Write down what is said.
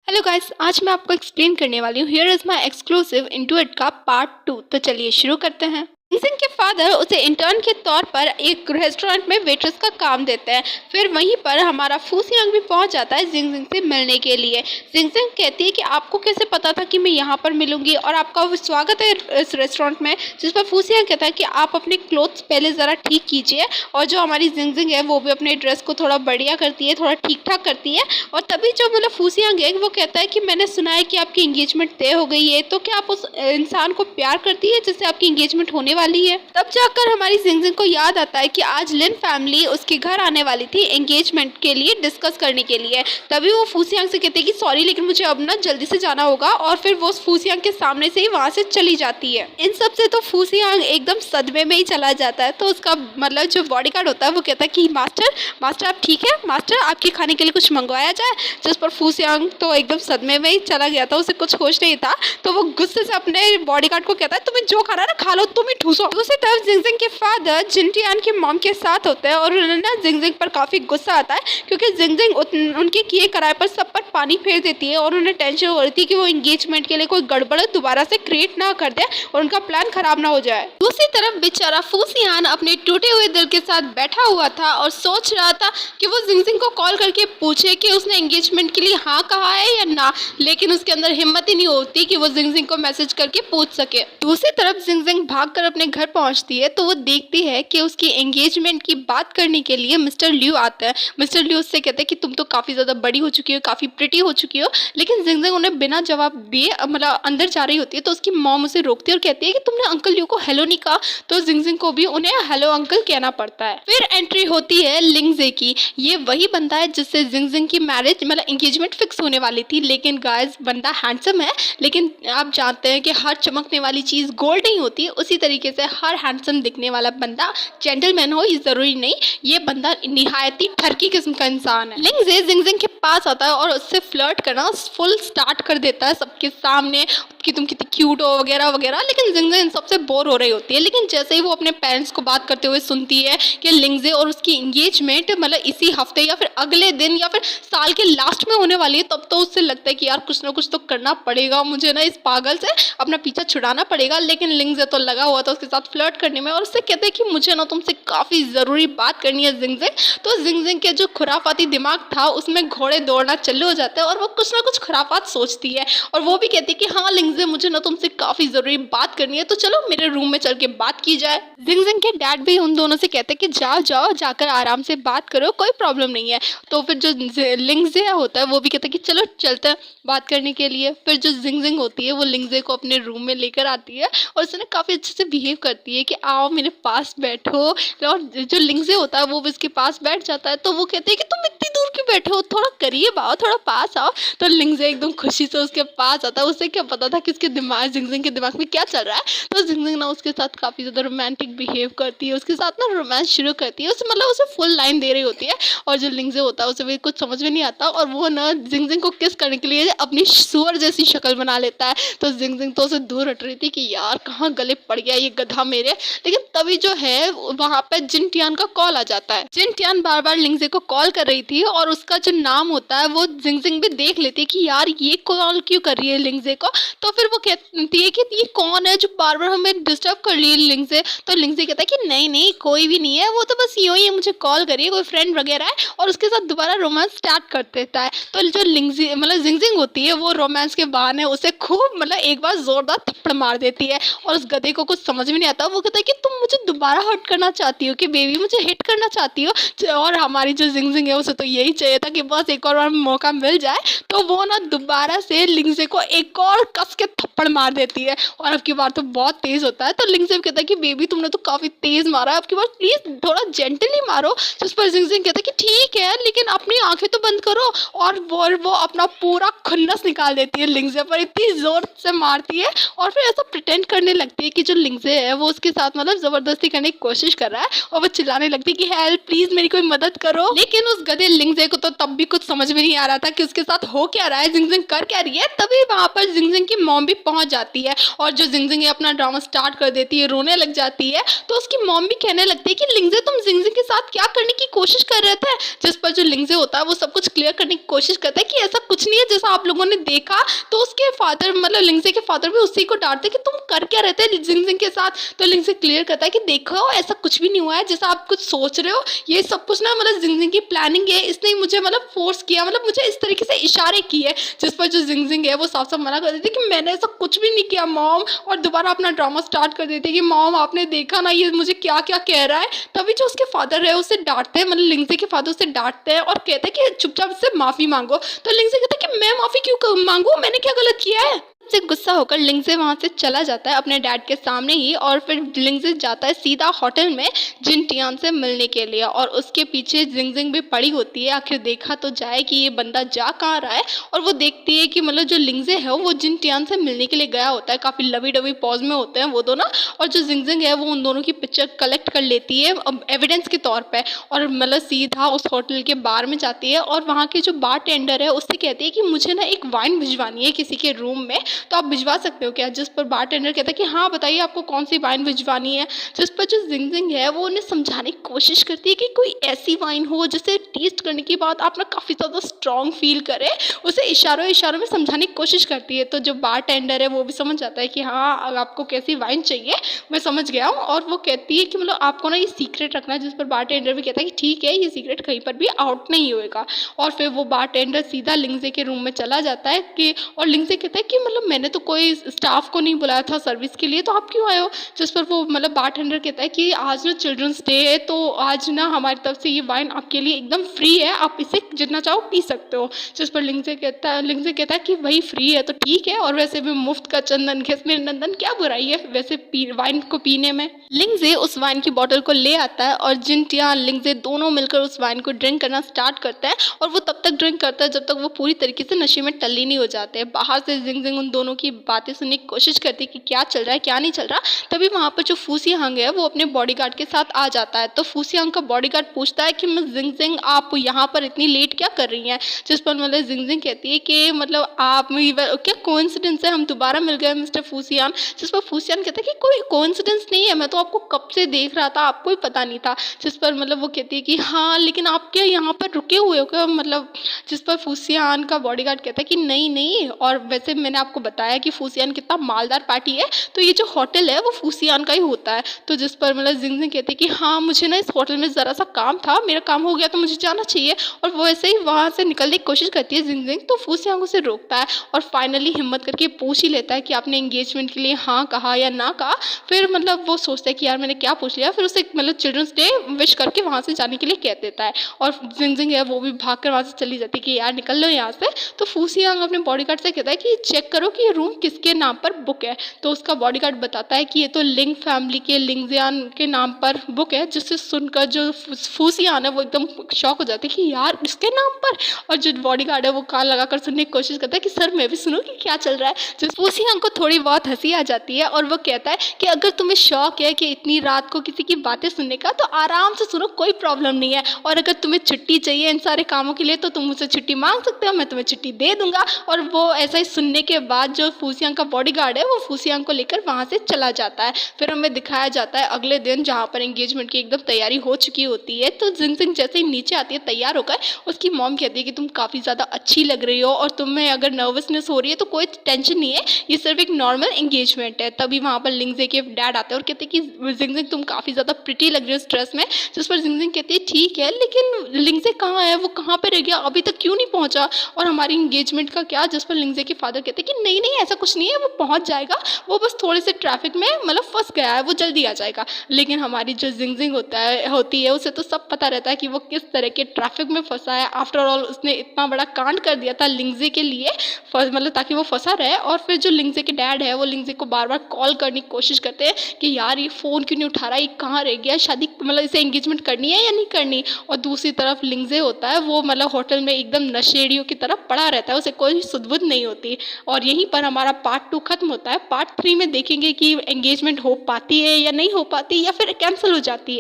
Hello guys, आज मैं आपको एक्सप्लेन करने वाली हूँ। Here is my exclusive into it का पार्ट 2। तो चलिए शुरू करते हैं। जिंगजिंग के फादर उसे इंटर्न के तौर पर एक रेस्टोरेंट में वेट्रेस का काम देते हैं। फिर वहीं पर हमारा फूसियांग भी पहुंच जाता है जिंगजिंग से मिलने के लिए। जिंगजिंग कहती है कि आपको कैसे पता था कि मैं यहाँ पर मिलूंगी और आपका स्वागत है इस रेस्टोरेंट में। जिस पर फूसियांग कहता है कि आप अपने क्लोथ्स पहले ज़रा ठीक कीजिए। और जो हमारी जिंगजिंग है वो भी अपने ड्रेस को थोड़ा बढ़िया करती है, थोड़ा ठीक ठाक करती है। और तभी जो फूसियांग है वो कहता है कि मैंने सुना है कि आपकी एंगेजमेंट तय हो गई है, तो क्या आप उस इंसान को प्यार करती है जिससे आपकी एंगेजमेंट होने वाली है। तब जाकर हमारी जिंगजिंग को याद आता है कि आज लिन फैमिली उसके घर आने वाली थी एंगेजमेंट के लिए डिस्कस करने के लिए। तभी वो फूसियांग से कहती है कि सॉरी लेकिन मुझे अब ना जल्दी से जाना होगा। और फिर वो फूसियांग के सामने से ही वहां से चली जाती है। इन सब से तो फूसियांग एकदम सदमे में ही चला जाता है। तो उसका जो बॉडीगार्ड होता है वो कहता है कि मास्टर आप ठीक है, मास्टर आपके खाने के लिए कुछ मंगवाया जाए। जिस पर फूसियांग तो एकदम सदमे में ही चला गया था, उसे कुछ होश नहीं था। तो वो गुस्से से अपने बॉडीगार्ड को कहता है तुम्हें जो खाना ना खा लो, तुम ही ठूसो। दूसरी तरफ जिंगजिंग के फादर जिनटियान की मॉम के साथ होते हैं और उन्हें ना जिंगजिंग पर काफी गुस्सा आता है क्योंकि जिंगजिंग उनके किए कराए पर सब पर पानी फेर देती है। और उन्हें टेंशन हो रही थी कि वो एंगेजमेंट के लिए कोई गड़बड़ दोबारा से क्रिएट ना कर दे और उनका प्लान खराब ना हो जाए। दूसरी तरफ बेचारा फूसियान अपने टूटे हुए दिल के साथ बैठा हुआ था और सोच रहा था कि वो जिंगजिंग को कॉल करके पूछे कि उसने एंगेजमेंट के लिए हाँ कहा है या ना, लेकिन उसके अंदर हिम्मत ही नहीं होती कि वो जिंगजिंग को मैसेज करके पूछ सके। दूसरी तरफ जिंगजिंग भागकर अपने घर पहुंचती है तो वो देखती है कि उसकी एंगेजमेंट की बात करने के लिए मिस्टर लिू आता है। मिस्टर लिू उससे कहते हैं कि तुम तो काफी ज्यादा बड़ी हो चुकी हो, काफी प्रिटी हो चुकी हो। लेकिन जिंगजिंग उन्हें बिना जवाब दिए अंदर जा रही होती है। तो उसकी मॉम उसे रोकती है और कहती है कि तुमने अंकल लिू को हेलो नहीं कहा। तो जिंगजिंग को भी उन्हें हेलो अंकल कहना पड़ता है। फिर एंट्री होती है लिंगजे की। ये वही बंदा है जिससे जिंगजिंग की मैरिज एंगेजमेंट फिक्स होने वाली थी। लेकिन गाइस बंदा हैंडसम है, लेकिन आप जानते हैं कि हर चमकने वाली चीज गोल्ड नहीं होती। उसी तरीके से हर हैंडसम दिखने वाला बंदा जेंटलमैन हो ये जरूरी नहीं। ये बंदा निहायत ही ठरकी किस्म का इंसान है। लिंगजे जिंगजिंग के पास आता है और उससे फ्लर्ट करना फुल स्टार्ट कर देता है सबके सामने कि तुम कितनी क्यूट हो वगैरह वगैरह। लेकिन जिंगजिंग इन सबसे बोर हो रही होती है। लेकिन जैसे ही वो अपने पेरेंट्स को बात करते हुए सुनती है कि लिंगजे और उसकी एंगेजमेंट इसी हफ्ते या फिर अगले दिन या फिर साल के लास्ट में होने वाली है, तब तो उससे लगता है कि यार कुछ ना कुछ तो करना पड़ेगा, मुझे ना इस पागल से अपना पीछा छुड़ाना पड़ेगा। लेकिन लिंगजे तो लगा हुआ था उसके साथ फ्लर्ट करने में और उससे कहते हैं कि मुझे ना तुमसे काफी जरूरी बात करनी है जिंगजिंग। तो जिंगजिंग के जो खुराफाती दिमाग था उसमें घोड़े दौड़ना चालू हो जाता है और वो कुछ ना कुछ खुराफात सोचती है। और वो भी कहती है कि हाँ लिंगजे मुझे ना तुमसे काफी जरूरी बात करनी है, तो चलो मेरे रूम में चल के बात की जाए। जिंगजिंग के डैड भी उन दोनों से कहते हैं कि जाओ जाओ जाकर आराम से बात करो, कोई प्रॉब्लम नहीं है। तो फिर जो लिंगजे होता है वो भी कहता है कि चलो चलते हैं बात करने के लिए। फिर जो जिंगजिंग होती है वो लिंगजे को अपने रूम में लेकर आती है और उसने काफी अच्छे से बिहेव करती है कि आओ मेरे पास बैठो। और जो लिंगजे होता है वो भी उसके पास बैठ जाता है। तो वो कहते हैं कि तुम इतनी दूर क्यों बैठे हो, थोड़ा करीब आओ, थोड़ा पास आओ। तो लिंगजे एकदम खुशी से उसके पास आता है। उसे क्या पता था कि उसके जिंगजिंग के दिमाग में क्या चल रहा है। तो जिंगजिंग ना उसके साथ काफी ज्यादा रोमांटिक बिहेव करती है, उसके साथ ना रोमांस शुरू करती है। उसे फुल लाइन दे रही होती है। और जो लिंगजे होता है उसे भी कुछ समझ में नहीं आता और वो ना जिंगजिंग को किस करने के लिए अपनी सुअर जैसी शक्ल बना लेता है। तो जिंगजिंग तो उसे दूर हट रही थी कि यार कहाँ गले पड़ गया ये गधा मेरे। लेकिन तभी जो है वहां पे जिनटियान का कॉल आ जाता है। जिनटियान बार बार लिंगजे को कॉल कर रही थी और उसका जो नाम होता है वो जिंगजिंग भी देख लेती है कि यार ये कॉल क्यों कर रही है लिंगजे को। तो फिर वो कहती है कि ये कौन है जो बार बार हमें डिस्टर्ब कर रही है लिंगजे। तो लिंगजे कहता है कि नहीं नहीं कोई भी नहीं है, वो तो बस यूं ही मुझे कॉल करिए, कोई फ्रेंड वगैरह है। और उसके साथ दोबारा रोमांस स्टार्ट कर देता है। तो जो लिंगजे जिंगजिंग होती है वो रोमांस के बहाने उसे खूब एक बार जोरदार थप्पड़ मार देती है। और उस गधे को कुछ समझ में नहीं आता। वो कहता है कि तुम मुझे दोबारा हर्ट करना चाहती हो कि बेबी मुझे हिट करना चाहती हो। और हमारी जो जिंगजिंग है उसे तो यही चाहिए था कि बस एक और बार मौका मिल जाए। तो वो ना दोबारा से लिंगजे को एक और कस के थप्पड़ मार देती है और अब की बार तो बहुत तेज होता है। तो लिंगजे कहता है कि बेबी तुमने तो काफी तेज मारा है, अब की बार प्लीज थोड़ा जेंटली मारो। जिस पर जिंगजिंग कहता है कि ठीक है लेकिन अपनी आंखें तो बंद करो। और वो अपना पूरा खुन्नस निकाल देती है लिंगजे पर, इतनी जोर से मारती है। और फिर ऐसा प्रिटेंड करने लगती है कि जो लिंगजे है वो उसके साथ जबरदस्ती करने की कोशिश कर रहा है। और वो चिल्लाने लगती है कि हेल्प प्लीज मेरी कोई मदद करो। लेकिन उस गधे लिंगजे को तो तब भी कुछ समझ में नहीं आ रहा था कि उसके साथ हो क्या रहा है, जिंगजिंग कर क्या रही है। तभी वहां पर जिंगजिंग की मॉम भी पहुंच जाती है और जो जिंगजिंग है अपना ड्रामा स्टार्ट कर देती है, रोने लग जाती है। तो उसकी मॉम भी कहने लगती है कि लिंगजे तुम जिंगजिंग के साथ क्या करने की कोशिश कर रहे थे। जिस पर जो लिंगजे होता है वो सब कुछ क्लियर करने की कोशिश करता है कि ऐसा कुछ नहीं है जैसा आप लोगों ने देखा। तो उसके फादर मतलब लिंगजे के फादर भी उसी को डांटते कि तुम कर क्या रहे थे जिंगजिंग के साथ। तो लिंगजे क्लियर करता है कि देखो ऐसा कुछ भी नहीं हुआ है जैसा आप कुछ सोच रहे हो, ये सब कुछ ना मतलब जिंगजिंग की प्लानिंग है, इसने मुझे मतलब फोर्स किया, मतलब मुझे इस तरीके से इशारे किए। जिस पर जो जिंगजिंग है वो साफ साफ मना कर देती है कि मैंने ऐसा कुछ भी नहीं किया मॉम, और दोबारा अपना ड्रामा स्टार्ट कर देती है कि मॉम आपने देखा ना ये मुझे क्या क्या कह रहा है। तभी जो उसके फादर है उसे डांटते हैं, मतलब लिंगजे के फादर उसे डांटते हैं और कहते हैं कि चुपचाप से माफी मांगो। तो लिंगजे कहता है कि मैं माफी क्यों मांगू, मैंने क्या गलत किया है। से गुस्सा होकर लिंगजे वहाँ से चला जाता है अपने डैड के सामने ही, और फिर लिंगजे जाता है सीधा होटल में जिन टियान से मिलने के लिए, और उसके पीछे जिंगजिंग भी पड़ी होती है। आखिर देखा तो जाए कि ये बंदा जा कहाँ रहा है, और वो देखती है कि मतलब जो लिंगजे है वो जिन टियान से मिलने के लिए गया होता है। काफ़ी लवी डवी पॉज में होते हैं वो दोनों, और जो जिंगजिंग है वो उन दोनों की पिक्चर कलेक्ट कर लेती है एविडेंस के तौर पर, और मतलब सीधा उस होटल के बार में जाती है और वहाँ के जो बार टेंडर है उससे कहती है कि मुझे ना एक वाइन भिजवानी है किसी के रूम में, तो आप भिजवा सकते हो क्या। जिस पर बारटेंडर कहता है कि हाँ बताइए आपको कौन सी वाइन भिजवानी है। जिस पर जो जिंगजिंग है वो उन्हें समझाने की कोशिश करती है कि कोई ऐसी वाइन हो जिसे टेस्ट करने के बाद आप ना काफ़ी ज़्यादा स्ट्रॉन्ग फील करें, उसे इशारों इशारों में समझाने की कोशिश करती है। तो जो बारटेंडर है वो भी समझ जाता है कि हाँ आपको कैसी वाइन चाहिए, मैं समझ गया हूँ। और वो कहती है कि मतलब आपको ना ये सीक्रेट रखना है। जिस पर बारटेंडर भी कहता है कि ठीक है ये सीक्रेट कहीं पर भी आउट नहीं होएगा। और फिर वो बारटेंडर सीधा लिंगजे के रूम में चला जाता है कि, और लिंगजे कहता है कि मतलब मैंने तो कोई स्टाफ को नहीं बुलाया था सर्विस के लिए, तो आप क्यों आए हो। जिस पर वो मतलब बारटेंडर कहता है कि आज ना चिल्ड्रंस डे है, तो आज ना हमारी तरफ से ये वाइन आपके लिए एकदम फ्री है, आप इसे जितना चाहो पी सकते हो। जिस पर लिंगजे कहता है कि वही फ्री है तो ठीक है, और वैसे भी मुफ्त का चंदन घिसने नंदन क्या बुराई है वैसे वाइन को पीने में। लिंगजे उस वाइन की बोतल को ले आता है और जिनटिया लिंगजे दोनों मिलकर उस वाइन को ड्रिंक करना स्टार्ट करते हैं, और वो तब तक ड्रिंक करता है जब तक वो पूरी तरीके से नशे में टल्ली नहीं हो जाते हैं। बाहर से जिंगजिंग उन दोनों की बातें सुनने की कोशिश करती है कि क्या चल रहा है क्या नहीं चल रहा। तभी वहाँ पर जो फूसियांग है वो अपने बॉडीगार्ड के साथ आ जाता है। तो फूसियांग का बॉडीगार्ड पूछता है कि मैं जिंगजिंग आप यहाँ पर इतनी लेट क्या कर रही हैं। जिस पर मतलब जिंगजिंग कहती है कि मतलब आप क्या कोइंसिडेंस है, हम दोबारा मिल गए मिस्टर फूसियांग। जिस पर फूसियांग कहता है कि कोई कोइंसिडेंस नहीं है, मैं तो आपको कब से देख रहा था, आपको ही पता नहीं था। जिस पर मतलब वो कहती है कि हाँ लेकिन आप क्या यहाँ पर रुके हुए हो क्या, मतलब। जिस पर फूसियान का बॉडीगार्ड कहता है कि नहीं नहीं, और वैसे मैंने आपको बताया कि फूसियान कितना मालदार पार्टी है, तो ये जो होटल है वो फूसियान का ही होता है। तो जिस पर मतलब जिंगजिंग कहती है कि हाँ मुझे ना इस होटल में ज़रा सा काम था, मेरा काम हो गया तो मुझे जाना चाहिए, और वो ऐसे ही वहाँ से निकलने की कोशिश करती है जिंगजिंग। तो फूसियांग उसे रोकता है और फाइनली हिम्मत करके पूछ ही लेता है कि आपने एंगेजमेंट के लिए हाँ कहा या ना कहा। फिर मतलब वो सोचता है कि यार मैंने क्या पूछ लिया, फिर उसे मतलब चिल्ड्रंस डे विश करके वहाँ से जाने के लिए कह देता है, और जिंगजिंग है वो भी भाग कर वहाँ से चली जाती है कि यार निकल लो यहाँ से। तो फूसियांग अपने बॉडीगार्ड से कहता है कि चेक करो कि ये रूम किसके नाम पर बुक है। तो उसका बॉडीगार्ड बताता है कि ये तो लिंग फैमिली के लिंगजियान के नाम पर बुक है। जिससे सुनकर जो फूसियान है वो एकदम शॉक हो जाते हैं कि यार इसके नाम पर, और जो बॉडीगार्ड है वो कान लगाकर सुनने की कोशिश करता है कि सर मैं भी सुनूं कि क्या चल रहा है। जिस फूसियांग को थोड़ी बहुत हंसी आ जाती है और वो कहता है कि अगर तुम्हें शौक है कि इतनी रात को किसी की बातें सुनने का तो आराम से सुनो, कोई प्रॉब्लम नहीं है, और अगर तुम्हें छुट्टी चाहिए इन सारे कामों के लिए तो तुम मुझसे छुट्टी मांग सकते हो, मैं तुम्हें छुट्टी दे दूंगा। और वो ऐसा ही सुनने के बाद जो फूसियांग का बॉडीगार्ड है वो फूसियांग को लेकर वहाँ से चला जाता है। फिर हमें दिखाया जाता है अगले दिन जहाँ पर एंगेजमेंट की एकदम तैयारी हो चुकी होती है। तो जिंगजिंग जैसे ही नीचे आती है तैयार होकर, उसकी मॉम कहती है कि तुम काफ़ी ज़्यादा अच्छी लग रही हो, और तुम्हें अगर नर्वसनेस हो रही है तो कोई टेंशन नहीं है, ये सिर्फ एक नॉर्मल एंगेजमेंट है। तभी वहाँ पर लिंगजे के डैड आते हैं और कहते हैं कि जिंगजिंग तुम काफ़ी ज़्यादा प्रिटी लग रही हो स्ट्रेस में। जिस पर जिंगजिंग कहती है ठीक है लेकिन लिंगजे कहाँ है, वो कहाँ पे रह गया, अभी तक क्यों नहीं पहुँचा, और हमारी एंगेजमेंट का क्या। जिस पर लिंगजे के फादर कहते हैं कि नहीं नहीं ऐसा कुछ नहीं है, वो पहुँच जाएगा, वो बस थोड़े से ट्रैफिक में मतलब फंस गया है, वो जल्दी आ जाएगा। लेकिन हमारी जो जिंगजिंग होती है उसे तो सब पता रहता है कि वो किस तरह के ट्रैफिक में फंसा है। आफ्टर ऑल उसने इतना बड़ा कांड कर दिया था लिंगजे के लिए, मतलब ताकि वो फंसा रहे। और फिर जो लिंगजे के डैड है वो लिंगजे को बार बार कॉल करने की कोशिश करते हैं कि यार ये फ़ोन क्यों नहीं उठा रहा, ये कहाँ रह गया, शादी मतलब इसे एंगेजमेंट करनी है या नहीं करनी। और दूसरी तरफ लिंगजे होता है वो मतलब होटल में एकदम नशेड़ियों की तरफ पड़ा रहता है, उसे कोई सुध-बुध नहीं होती। और यहीं पर हमारा पार्ट 2 खत्म होता है। पार्ट 3 में देखेंगे कि एंगेजमेंट हो पाती है या नहीं हो पाती, या फिर कैंसिल हो जाती है।